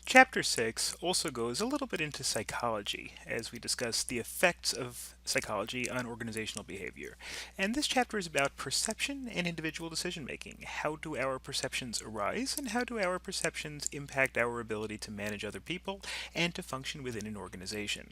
Chapter 6 also goes a little bit into psychology as we discuss the effects of psychology on organizational behavior. And this chapter is about perception and individual decision making. How do our perceptions arise, and how do our perceptions impact our ability to manage other people and to function within an organization?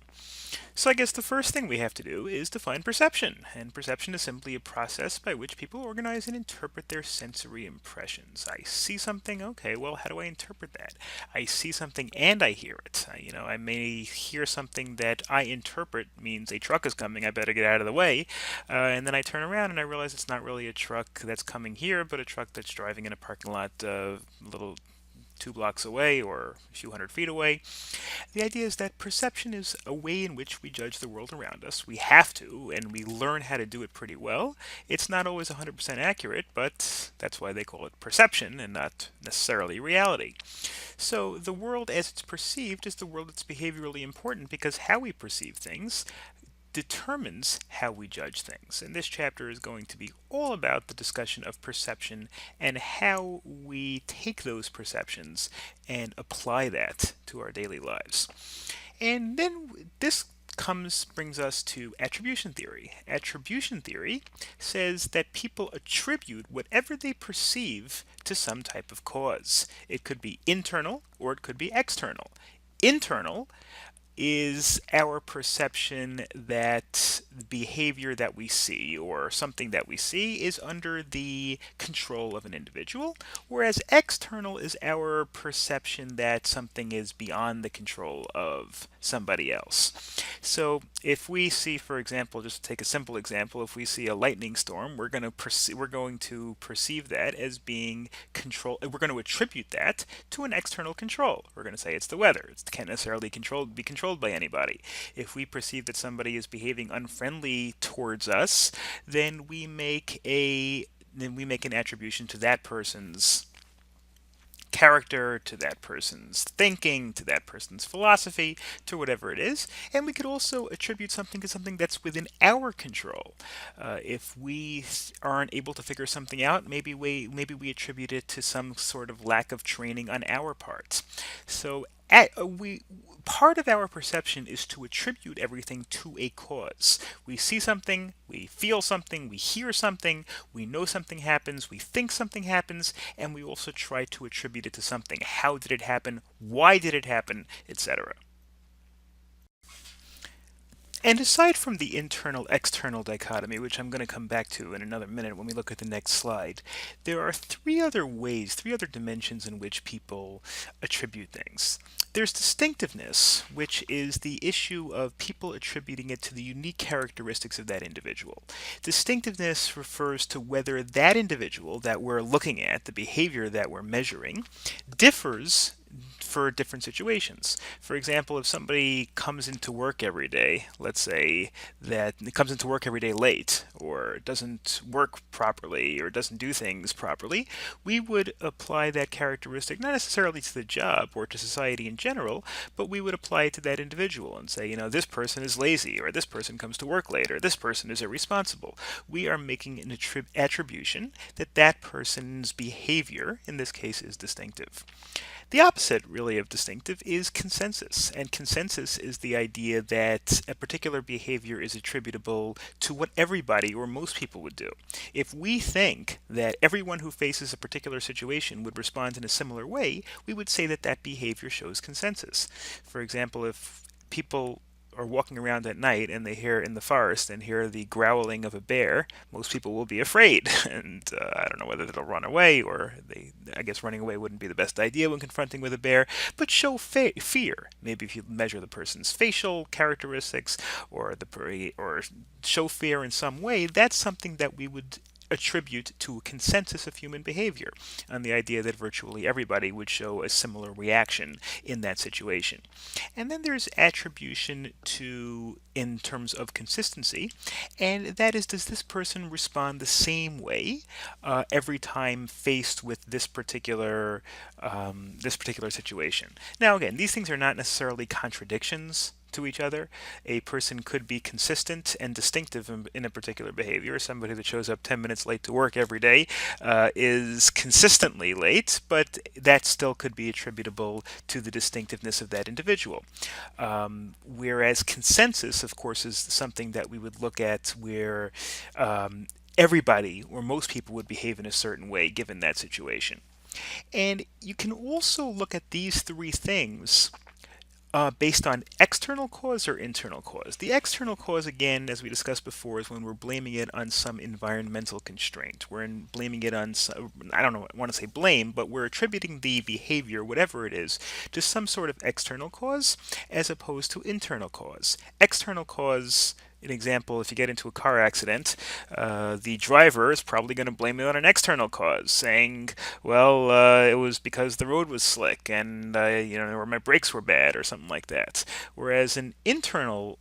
So I guess the first thing we have to do is define perception. And perception is simply a process by which people organize and interpret their sensory impressions. I see something, okay, well, how do I interpret that? I see something and I hear it. I may hear something that I interpret means a truck is coming, I better get out of the way. And then I turn around and I realize it's not really a truck that's coming here, but a truck that's driving in a parking lot a little 2 blocks away or a few hundred feet away. The idea is that perception is a way in which we judge the world around us. We have to, and we learn how to do it pretty well. It's not always 100% accurate, but that's why they call it perception and not necessarily reality. So the world as it's perceived is the world that's behaviorally important because how we perceive things determines how we judge things. And this chapter is going to be all about the discussion of perception and how we take those perceptions and apply that to our daily lives. And then this brings us to attribution theory. Attribution theory says that people attribute whatever they perceive to some type of cause. It could be internal or it could be external. Internal is our perception that behavior that we see or something that we see is under the control of an individual, whereas external is our perception that something is beyond the control of somebody else. So if we see, for example, just to take a simple example, if we see a lightning storm, we're going to perceive that as being control. We're going to attribute that to an external control. We're going to say it's the weather. It can't necessarily be controlled by anybody. If we perceive that somebody is behaving unfriendly towards us, then we make an attribution to that person's character, to that person's thinking, to that person's philosophy, to whatever it is. And we could also attribute something to something that's within our control. If we aren't able to figure something out, maybe we attribute it to some sort of lack of training on our part. So part of our perception is to attribute everything to a cause. We see something, we feel something, we hear something, we know something happens, we think something happens, and we also try to attribute it to something. How did it happen? Why did it happen? Etc. And aside from the internal-external dichotomy, which I'm going to come back to in another minute when we look at the next slide, there are three other dimensions in which people attribute things. There's distinctiveness, which is the issue of people attributing it to the unique characteristics of that individual. Distinctiveness refers to whether that individual that we're looking at, the behavior that we're measuring, differs for different situations. For example, if somebody comes into work every day, let's say that it comes into work every day late, or doesn't work properly, or doesn't do things properly, we would apply that characteristic not necessarily to the job or to society in general, but we would apply it to that individual and say, this person is lazy, or this person comes to work late, or this person is irresponsible. We are making an attribution that that person's behavior, in this case, is distinctive. The opposite, really, of distinctive is consensus. And consensus is the idea that a particular behavior is attributable to what everybody or most people would do. If we think that everyone who faces a particular situation would respond in a similar way, we would say that that behavior shows consensus. For example, if people are walking around at night and they hear in the forest and hear the growling of a bear, most people will be afraid. And I don't know whether they'll run away or I guess running away wouldn't be the best idea when confronting with a bear, but show fear. Maybe if you measure the person's facial characteristics or show fear in some way, that's something that we would attribute to a consensus of human behavior, on the idea that virtually everybody would show a similar reaction in that situation. And then there's attribution in terms of consistency, and that is, does this person respond the same way every time faced with this particular situation? Now, again, these things are not necessarily contradictions to each other. A person could be consistent and distinctive in a particular behavior. Somebody that shows up 10 minutes late to work every day is consistently late, but that still could be attributable to the distinctiveness of that individual. Whereas consensus, of course, is something that we would look at where everybody or most people would behave in a certain way given that situation. And you can also look at these three things based on external cause or internal cause. The external cause, again, as we discussed before, is when we're blaming it on some environmental constraint. Blaming it on, I don't know, I want to say blame, but we're attributing the behavior, whatever it is, to some sort of external cause as opposed to internal cause. External cause, an example, if you get into a car accident, the driver is probably going to blame it on an external cause, saying, well, it was because the road was slick and, or my brakes were bad or something like that. Whereas an internal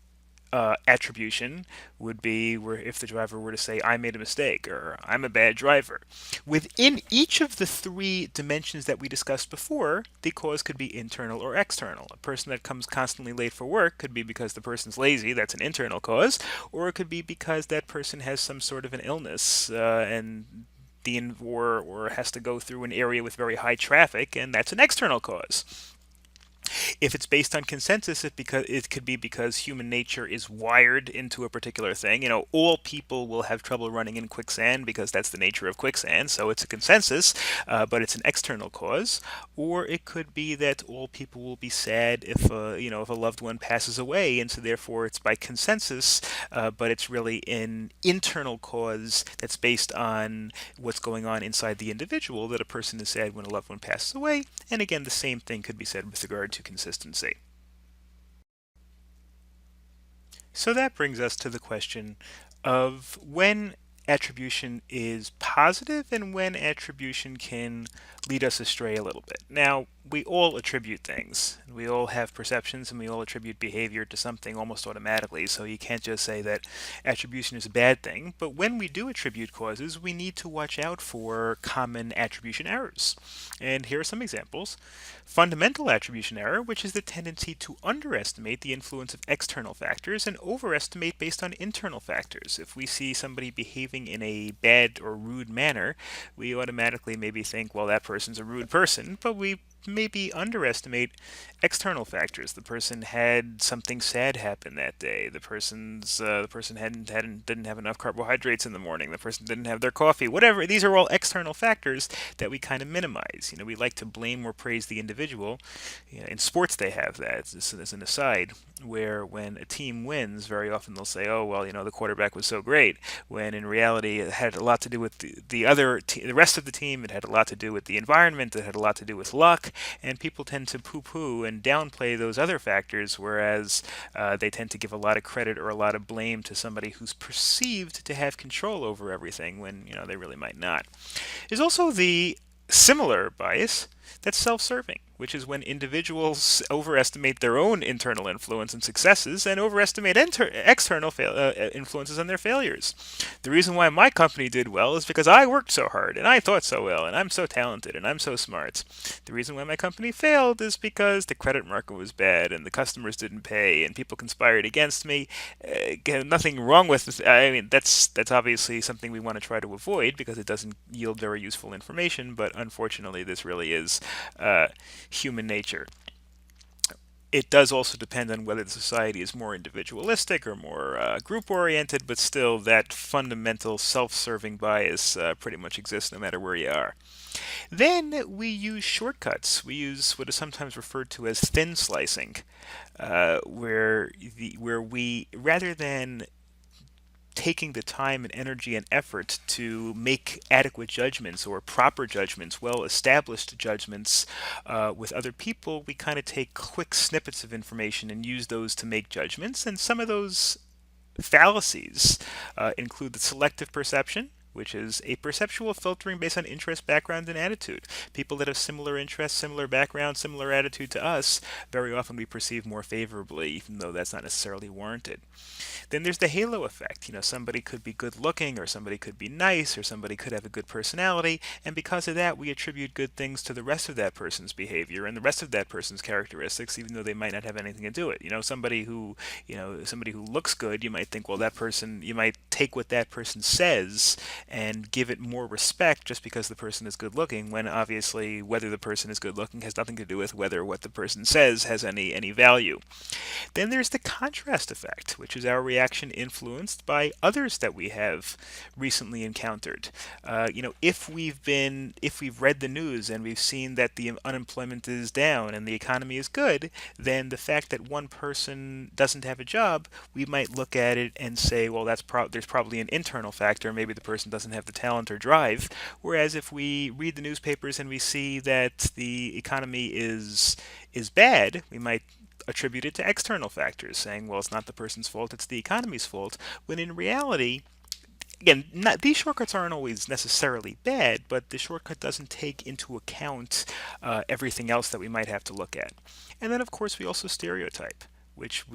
attribution would be where if the driver were to say, I made a mistake or I'm a bad driver. Within each of the three dimensions that we discussed before, the cause could be internal or external. A person that comes constantly late for work could be because the person's lazy, that's an internal cause, or it could be because that person has some sort of an illness or has to go through an area with very high traffic, and that's an external cause. If it's based on consensus, it could be because human nature is wired into a particular thing. All people will have trouble running in quicksand because that's the nature of quicksand. So it's a consensus, but it's an external cause. Or it could be that all people will be sad if if a loved one passes away, and so therefore it's by consensus, but it's really an internal cause that's based on what's going on inside the individual that a person is sad when a loved one passes away. And again, the same thing could be said with regard to consistency. So that brings us to the question of when attribution is positive and when attribution can lead us astray a little bit. Now, we all attribute things. We all have perceptions and we all attribute behavior to something almost automatically, so you can't just say that attribution is a bad thing. But when we do attribute causes, we need to watch out for common attribution errors. And here are some examples. Fundamental attribution error, which is the tendency to underestimate the influence of external factors and overestimate based on internal factors. If we see somebody behaving in a bad or rude manner, we automatically maybe think, well, that person's a rude person, but we maybe underestimate external factors. The person had something sad happen that day. The person didn't have enough carbohydrates in the morning. The person didn't have their coffee. Whatever. These are all external factors that we kind of minimize. We like to blame or praise the individual. In sports, they have that. As an aside, where when a team wins, very often they'll say, "Oh, well, the quarterback was so great," when in reality it had a lot to do with the rest of the team. It had a lot to do with the environment. It had a lot to do with luck. And people tend to poo-poo and downplay those other factors, whereas they tend to give a lot of credit or a lot of blame to somebody who's perceived to have control over everything when they really might not. There's also the similar bias that's self-serving, which is when individuals overestimate their own internal influence and successes and overestimate external influences and their failures. The reason why my company did well is because I worked so hard and I thought so well and I'm so talented and I'm so smart. The reason why my company failed is because the credit market was bad and the customers didn't pay and people conspired against me. Nothing wrong with this. I mean, that's obviously something we want to try to avoid because it doesn't yield very useful information, but unfortunately this really is human nature. It does also depend on whether the society is more individualistic or more group-oriented, but still that fundamental self-serving bias pretty much exists no matter where you are. Then we use shortcuts. We use what is sometimes referred to as thin slicing, where we, rather than taking the time and energy and effort to make adequate judgments or proper judgments, well-established judgments with other people, we kind of take quick snippets of information and use those to make judgments. And some of those fallacies include the selective perception, which is a perceptual filtering based on interest, background, and attitude. People that have similar interests, similar background, similar attitude to us, very often we perceive more favorably, even though that's not necessarily warranted. Then there's the halo effect. Somebody could be good looking, or somebody could be nice, or somebody could have a good personality, and because of that, we attribute good things to the rest of that person's behavior and the rest of that person's characteristics, even though they might not have anything to do it. Somebody who looks good, you might think, well, that person, you might take what that person says and give it more respect just because the person is good looking, when obviously whether the person is good looking has nothing to do with whether what the person says has any value. Then there's the contrast effect, which is our reaction influenced by others that we have recently encountered. If we've read the news and we've seen that the unemployment is down and the economy is good, then the fact that one person doesn't have a job, we might look at it and say, well, there's probably an internal factor. Maybe the person doesn't have the talent or drive. Whereas if we read the newspapers and we see that the economy is bad, we might attribute it to external factors, saying, well, it's not the person's fault, it's the economy's fault, when in reality, again, these shortcuts aren't always necessarily bad, but the shortcut doesn't take into account everything else that we might have to look at. And then, of course, we also stereotype, which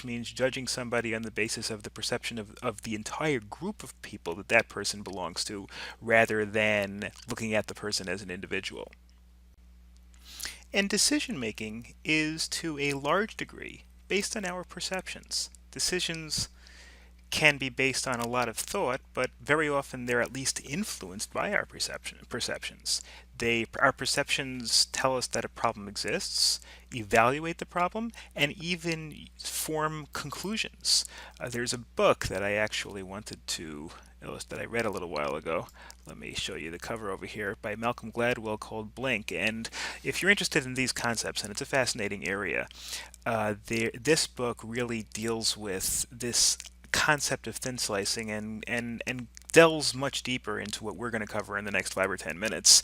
means judging somebody on the basis of the perception of the entire group of people that person belongs to, rather than looking at the person as an individual. And decision making is to a large degree based on our perceptions. Decisions can be based on a lot of thought, but very often they're at least influenced by our perceptions. Our perceptions tell us that a problem exists, evaluate the problem, and even form conclusions. There's a book that I actually wanted to that I read a little while ago. Let me show you the cover over here, by Malcolm Gladwell, called Blink. And if you're interested in these concepts, and it's a fascinating area, this book really deals with this concept of thin slicing and delves much deeper into what we're going to cover in the next 5 or 10 minutes,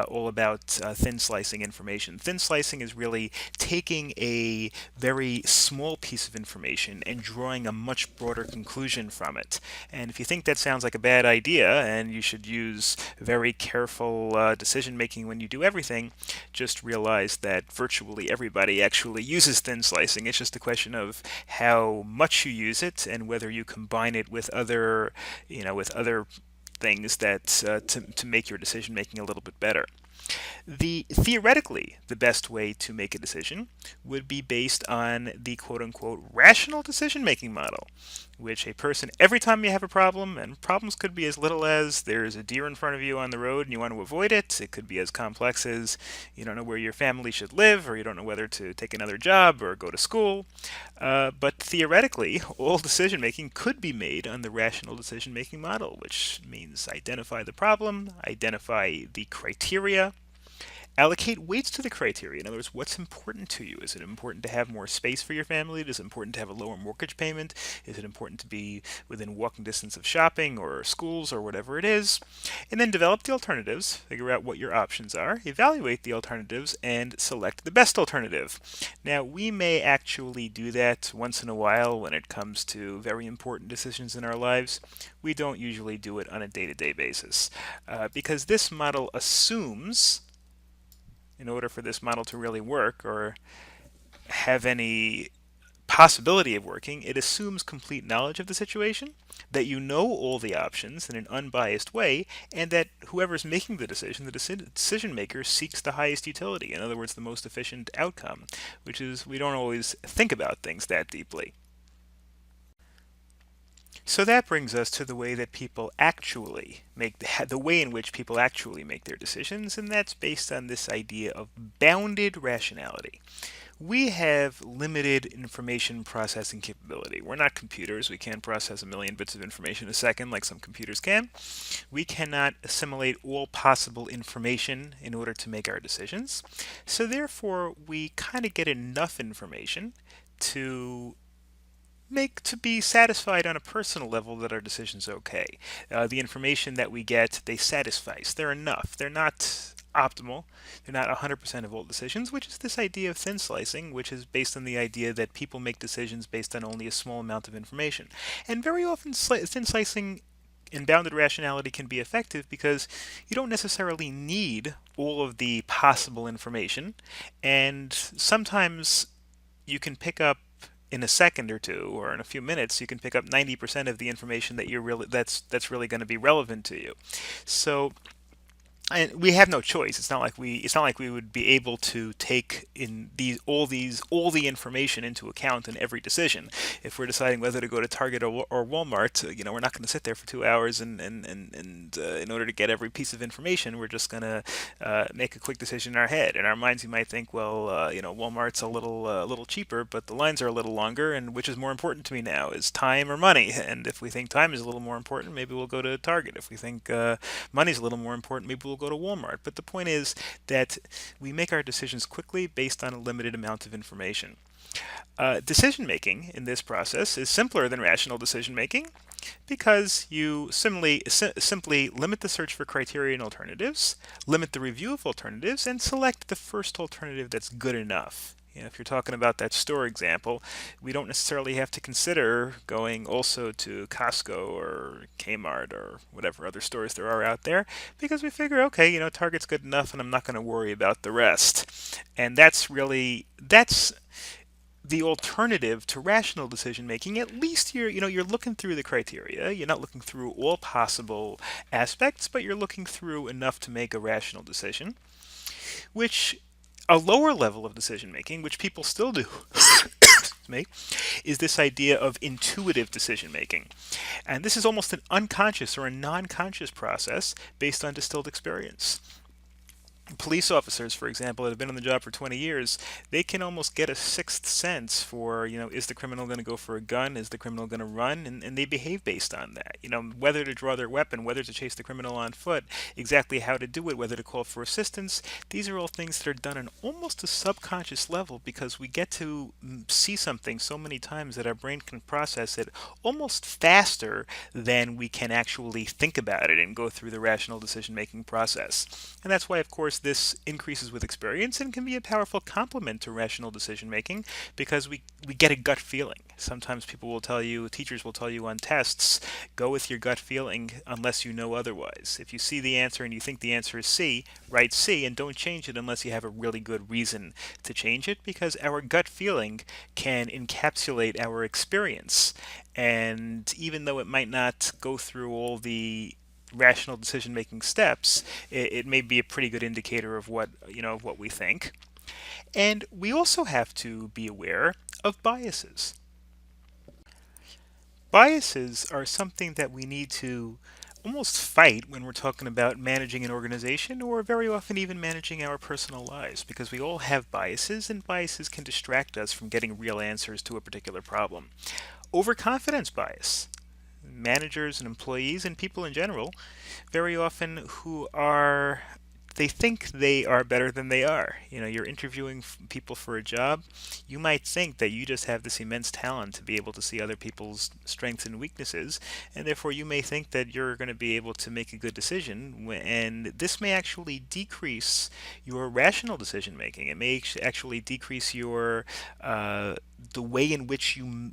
all about thin slicing information. Thin slicing is really taking a very small piece of information and drawing a much broader conclusion from it. And if you think that sounds like a bad idea and you should use very careful decision making when you do everything, just realize that virtually everybody actually uses thin slicing. It's just a question of how much you use it and whether you combine it with other things that to make your decision making a little bit better. Theoretically, the best way to make a decision would be based on the quote-unquote rational decision-making model, which a person, every time you have a problem, and problems could be as little as there's a deer in front of you on the road and you want to avoid it. It could be as complex as you don't know where your family should live, or you don't know whether to take another job or go to school. But theoretically, all decision-making could be made on the rational decision-making model, which means identify the problem, identify the criteria, allocate weights to the criteria. In other words, what's important to you? Is it important to have more space for your family? Is it important to have a lower mortgage payment? Is it important to be within walking distance of shopping or schools or whatever it is? And then develop the alternatives, figure out what your options are, evaluate the alternatives, and select the best alternative. Now, we may actually do that once in a while when it comes to very important decisions in our lives. We don't usually do it on a day-to-day basis because this model assumes, in order for this model to really work or have any possibility of working, it assumes complete knowledge of the situation, that you know all the options in an unbiased way, and that whoever's making the decision, the decision maker, seeks the highest utility. In other words, the most efficient outcome, which is we don't always think about things that deeply. So that brings us to the way that people actually make the way in which people actually make their decisions, and that's based on this idea of bounded rationality. We have limited information processing capability. We're not computers. We can't process a million bits of information a second like some computers can. We cannot assimilate all possible information in order to make our decisions. So therefore, we kind of get enough information to be satisfied on a personal level that our decision's okay. The information that we get, they satisfice. They're enough. They're not optimal. They're not 100% of all decisions, which is this idea of thin slicing, which is based on the idea that people make decisions based on only a small amount of information. And very often thin slicing And bounded rationality can be effective because you don't necessarily need all of the possible information, and sometimes you can pick up in a second or two or in a few minutes, you can pick up 90% of the information that you're really that's really going to be relevant to you. So, and we have no choice. It's not like we would be able to take in all the information into account in every decision. If we're deciding whether to go to Target or Walmart, we're not going to sit there for 2 hours and in order to get every piece of information, we're just going to make a quick decision in our head. In our minds, we might think, well, Walmart's a little cheaper, but the lines are a little longer, and which is more important to me now, is time or money? And if we think time is a little more important, maybe we'll go to Target. If we think money's a little more important, maybe we'll go to Walmart. But the point is that we make our decisions quickly based on a limited amount of information. Decision making in this process is simpler than rational decision making because you simply limit the search for criteria and alternatives, limit the review of alternatives, and select the first alternative that's good enough. If you're talking about that store example, we don't necessarily have to consider going also to Costco or Kmart or whatever other stores there are out there because we figure, okay, Target's good enough and I'm not going to worry about the rest. And that's the alternative to rational decision making. At least you're looking through the criteria. You're not looking through all possible aspects, but you're looking through enough to make a rational decision, which a lower level of decision making, which people still do, me, is this idea of intuitive decision making. And this is almost an unconscious or a non-conscious process based on distilled experience. Police officers, for example, that have been on the job for 20 years, they can almost get a sixth sense for, is the criminal going to go for a gun? Is the criminal going to run? And they behave based on that. Whether to draw their weapon, whether to chase the criminal on foot, exactly how to do it, whether to call for assistance. These are all things that are done on almost a subconscious level because we get to see something so many times that our brain can process it almost faster than we can actually think about it and go through the rational decision-making process. And that's why, of course, this increases with experience and can be a powerful complement to rational decision making because we get a gut feeling. Sometimes teachers will tell you on tests, go with your gut feeling unless you know otherwise. If you see the answer and you think the answer is C, write C and don't change it unless you have a really good reason to change it because our gut feeling can encapsulate our experience. And even though it might not go through all the rational decision making steps, it may be a pretty good indicator of what we think. And we also have to be aware of biases. Biases are something that we need to almost fight when we're talking about managing an organization or very often even managing our personal lives because we all have biases and biases can distract us from getting real answers to a particular problem. Overconfidence bias. Managers and employees and people in general very often they think they are better than they are. You're interviewing people for a job. You might think that you just have this immense talent to be able to see other people's strengths and weaknesses, and therefore you may think that you're going to be able to make a good decision, and this may actually decrease your rational decision making. It may actually decrease the way in which you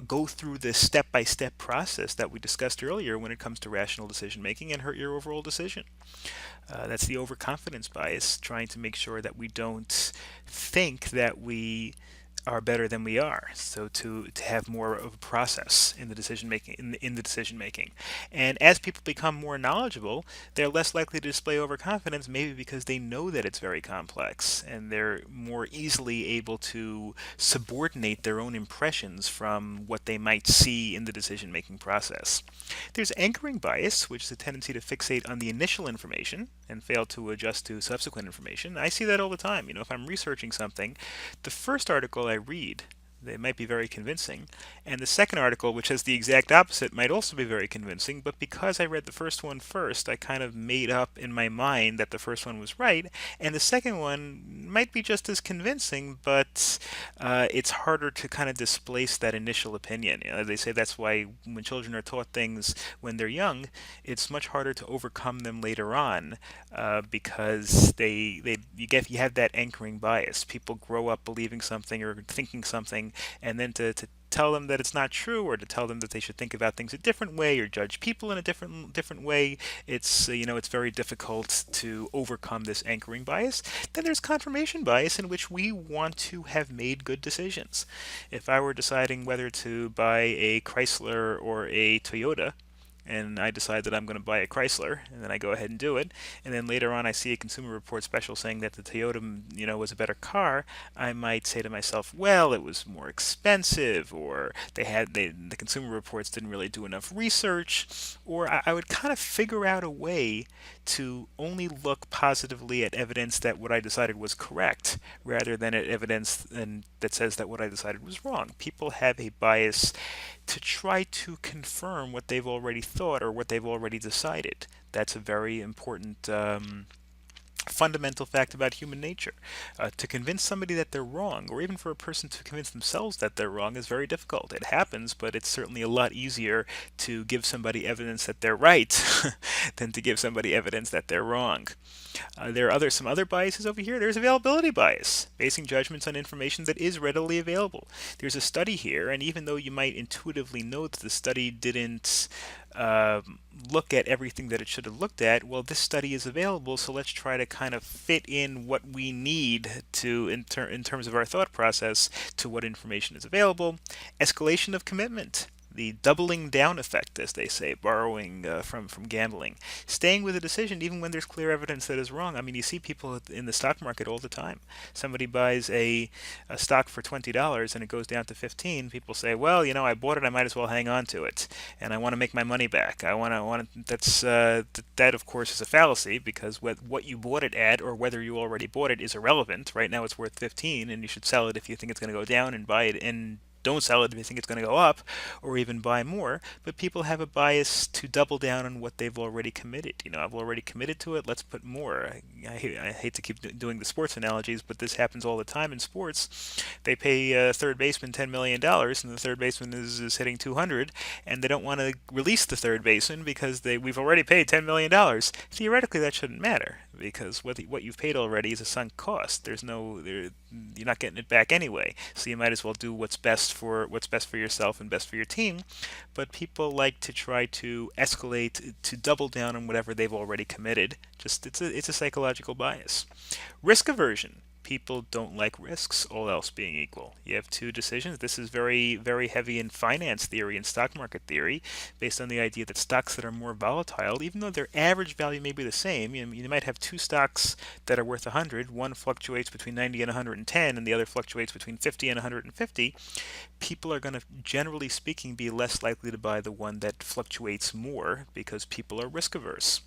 go through the step-by-step process that we discussed earlier when it comes to rational decision making and hurt your overall decision. That's the overconfidence bias, trying to make sure that we don't think that we are better than we are. So to have more of a process in the decision making in the decision making. And as people become more knowledgeable, they're less likely to display overconfidence, maybe because they know that it's very complex and they're more easily able to subordinate their own impressions from what they might see in the decision making process. There's anchoring bias, which is a tendency to fixate on the initial information and fail to adjust to subsequent information. I see that all the time. If I'm researching something, the first article I read, they might be very convincing, and the second article, which has the exact opposite, might also be very convincing, but because I read the first one first, I kind of made up in my mind that the first one was right, and the second one might be just as convincing, but it's harder to kind of displace that initial opinion. They say that's why when children are taught things when they're young, it's much harder to overcome them later on because you have that anchoring bias. People grow up believing something or thinking something and then to tell them that it's not true, or to tell them that they should think about things a different way, or judge people in a different way. It's it's very difficult to overcome this anchoring bias. Then there's confirmation bias, in which we want to have made good decisions. If I were deciding whether to buy a Chrysler or a Toyota, and I decide that I'm going to buy a Chrysler, and then I go ahead and do it, and then later on I see a Consumer Report special saying that the Toyota, was a better car, I might say to myself, well, it was more expensive, or the Consumer Reports didn't really do enough research, or I would kind of figure out a way to only look positively at evidence that what I decided was correct, rather than at evidence that says that what I decided was wrong. People have a bias to try to confirm what they've already thought or what they've already decided. That's a very important fundamental fact about human nature. To convince somebody that they're wrong, or even for a person to convince themselves that they're wrong, is very difficult. It happens, but it's certainly a lot easier to give somebody evidence that they're right than to give somebody evidence that they're wrong. There are some other biases over here. There's availability bias, basing judgments on information that is readily available. There's a study here, and even though you might intuitively know that the study didn't look at everything that it should have looked at, well, this study is available, so let's try to kind of fit in what we need to in terms of our thought process to what information is available. Escalation of commitment. The doubling down effect, as they say, borrowing from gambling. Staying with a decision even when there's clear evidence that is wrong. I mean, you see people in the stock market all the time. Somebody buys a stock for $20 and it goes down to 15. People say, well, I bought it, I might as well hang on to it, and I want to make my money back. I want to. That of course is a fallacy, because what you bought it at, or whether you already bought it, is irrelevant. Right now it's worth 15, and you should sell it if you think it's going to go down, and buy it and don't sell it if you think it's going to go up, or even buy more. But people have a bias to double down on what they've already committed. I've already committed to it, let's put more. I hate to keep doing the sports analogies, but this happens all the time in sports. They pay a third baseman $10 million, and the third baseman is hitting 200, and they don't want to release the third baseman because we've already paid $10 million. Theoretically, that shouldn't matter, because what you've paid already is a sunk cost. You're not getting it back anyway, so you might as well do what's best for yourself and best for your team. But people like to try to escalate, to double down on whatever they've already committed. It's a psychological bias. Risk aversion. People don't like risks, all else being equal. You have two decisions. This is very, very heavy in finance theory and stock market theory, based on the idea that stocks that are more volatile, even though their average value may be the same, you might have two stocks that are worth 100. One fluctuates between 90 and 110, and the other fluctuates between 50 and 150. People are going to, generally speaking, be less likely to buy the one that fluctuates more, because people are risk averse.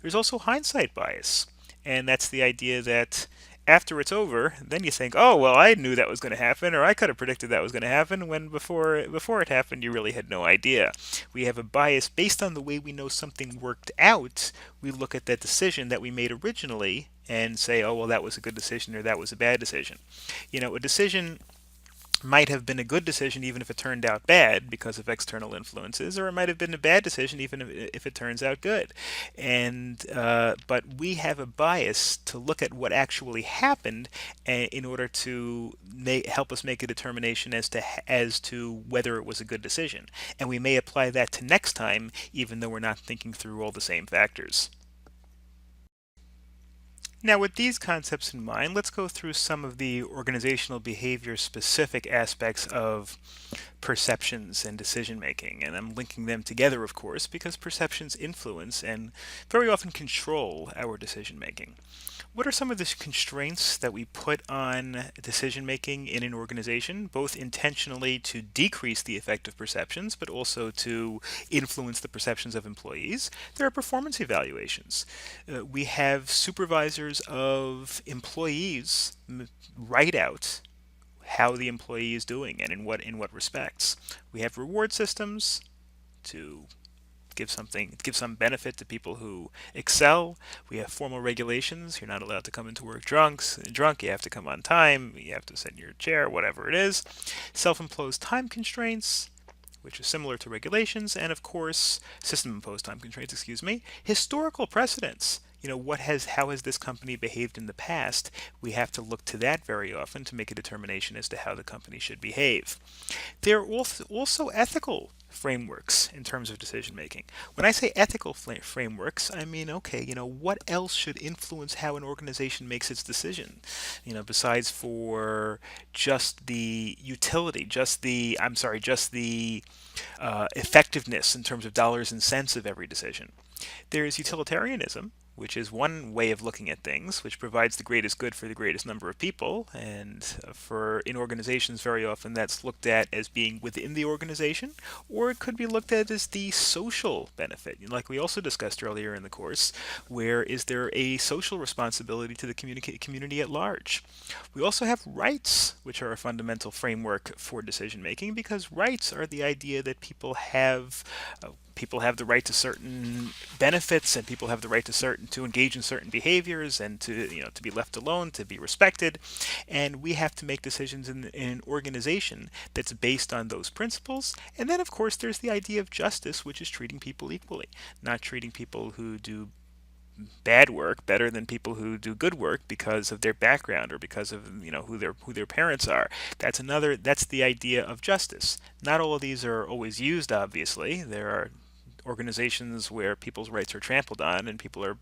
There's also hindsight bias, and that's the idea that after it's over, then you think, oh, well, I knew that was going to happen, or I could have predicted that was going to happen, when before it happened, you really had no idea. We have a bias based on the way we know something worked out. We look at that decision that we made originally and say, oh, well, that was a good decision, or that was a bad decision. A decision might have been a good decision even if it turned out bad because of external influences, or it might have been a bad decision even if it turns out good. But we have a bias to look at what actually happened in order to help us make a determination as to whether it was a good decision. And we may apply that to next time, even though we're not thinking through all the same factors. Now, with these concepts in mind, let's go through some of the organizational behavior specific aspects of perceptions and decision making. And I'm linking them together, of course, because perceptions influence and very often control our decision making. What are some of the constraints that we put on decision making in an organization, both intentionally to decrease the effect of perceptions, but also to influence the perceptions of employees? There are performance evaluations. We have supervisors of employees write out how the employee is doing and in what respects. We have reward systems to give some benefit to people who excel. We have formal regulations. You're not allowed to come into work drunk. You have to come on time. You have to sit in your chair, whatever it is. Self-imposed time constraints, which is similar to regulations, and of course, system-imposed time constraints, Historical precedents. how has this company behaved in the past? We have to look to that very often to make a determination as to how the company should behave. There are also ethical frameworks in terms of decision making. When I say ethical frameworks, I mean, okay, what else should influence how an organization makes its decision? Besides for just the utility, just the effectiveness in terms of dollars and cents of every decision. There is utilitarianism, which is one way of looking at things, which provides the greatest good for the greatest number of people. And for in organizations, very often that's looked at as being within the organization, or it could be looked at as the social benefit, like we also discussed earlier in the course. Where is there a social responsibility to the community at large? We also have rights, which are a fundamental framework for decision making, because rights are the idea that people have the right to certain benefits, and people have the right to engage in certain behaviors, and to be left alone, to be respected. And we have to make decisions in an organization that's based on those principles. And then, of course, there's the idea of justice, which is treating people equally, not treating people who do bad work better than people who do good work because of their background or because of who their parents are. That's the idea of justice. Not all of these are always used, obviously. There are organizations where people's rights are trampled on and people are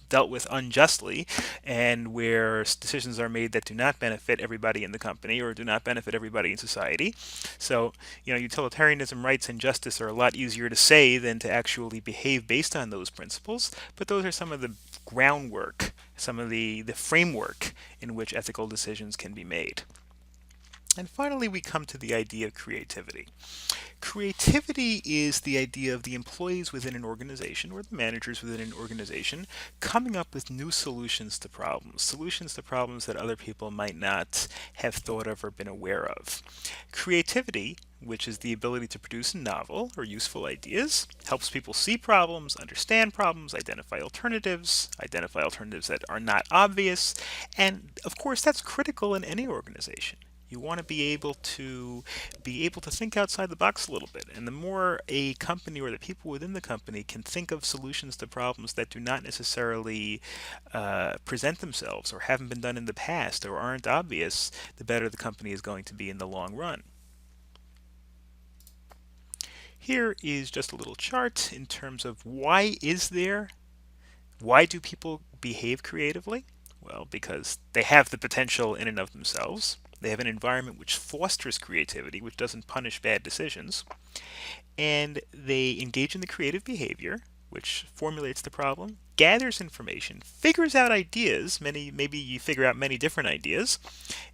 dealt with unjustly, and where decisions are made that do not benefit everybody in the company or do not benefit everybody in society. So, utilitarianism, rights, and justice are a lot easier to say than to actually behave based on those principles, but those are some of the groundwork, some of the framework in which ethical decisions can be made. And finally, we come to the idea of creativity. Creativity is the idea of the employees within an organization or the managers within an organization coming up with new solutions to problems that other people might not have thought of or been aware of. Creativity, which is the ability to produce novel or useful ideas, helps people see problems, understand problems, identify alternatives that are not obvious, and of course that's critical in any organization. You want to be able to think outside the box a little bit. And the more a company or the people within the company can think of solutions to problems that do not necessarily present themselves or haven't been done in the past or aren't obvious, the better the company is going to be in the long run. Here is just a little chart in terms of why do people behave creatively? Well, because they have the potential in and of themselves. They have an environment which fosters creativity, which doesn't punish bad decisions. And they engage in the creative behavior, which formulates the problem, gathers information, figures out ideas, maybe you figure out many different ideas,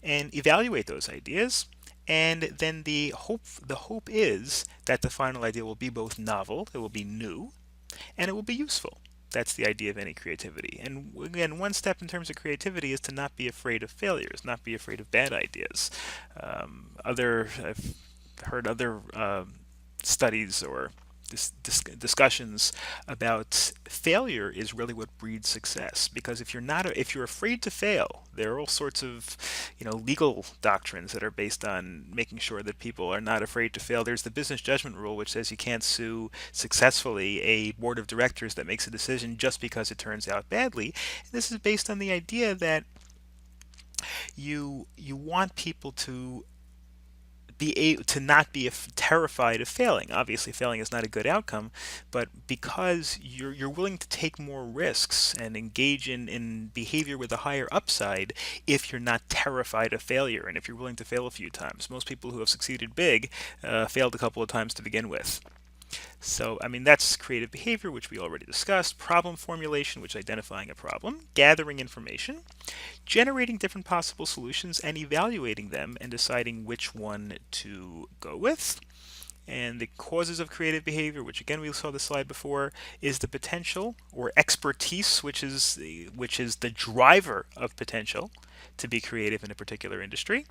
and evaluate those ideas. And then the hope is that the final idea will be both novel, it will be new, and it will be useful. That's the idea of any creativity. And again, one step in terms of creativity is to not be afraid of failures, not be afraid of bad ideas. I've heard other studies or discussions about failure is really what breeds success. Because if you're afraid to fail, there are all sorts of legal doctrines that are based on making sure that people are not afraid to fail. There's the business judgment rule, which says you can't sue successfully a board of directors that makes a decision just because it turns out badly. And this is based on the idea that you want people to not be terrified of failing. Obviously, failing is not a good outcome, but because you're willing to take more risks and engage in behavior with a higher upside if you're not terrified of failure and if you're willing to fail a few times. Most people who have succeeded big failed a couple of times to begin with. So, that's creative behavior, which we already discussed, problem formulation, which is identifying a problem, gathering information, generating different possible solutions and evaluating them and deciding which one to go with. And the causes of creative behavior, which again we saw the slide before, is the potential or expertise, which is the driver of potential to be creative in a particular industry.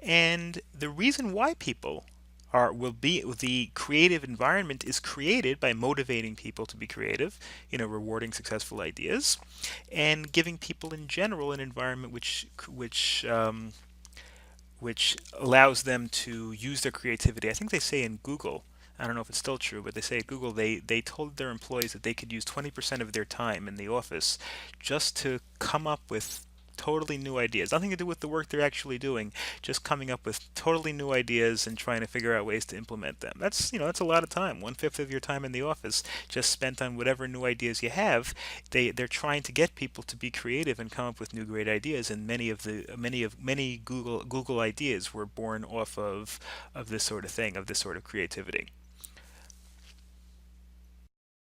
And the reason why people the creative environment is created by motivating people to be creative, rewarding successful ideas, and giving people in general an environment which allows them to use their creativity. I think they say in Google, I don't know if it's still true, but they say at Google they told their employees that they could use 20% of their time in the office just to come up with totally new ideas. Nothing to do with the work they're actually doing, just coming up with totally new ideas and trying to figure out ways to implement them. That's a lot of time. 1/5 of your time in the office just spent on whatever new ideas you have. They're trying to get people to be creative and come up with new great ideas, and many Google ideas were born off of this sort of thing, of this sort of creativity.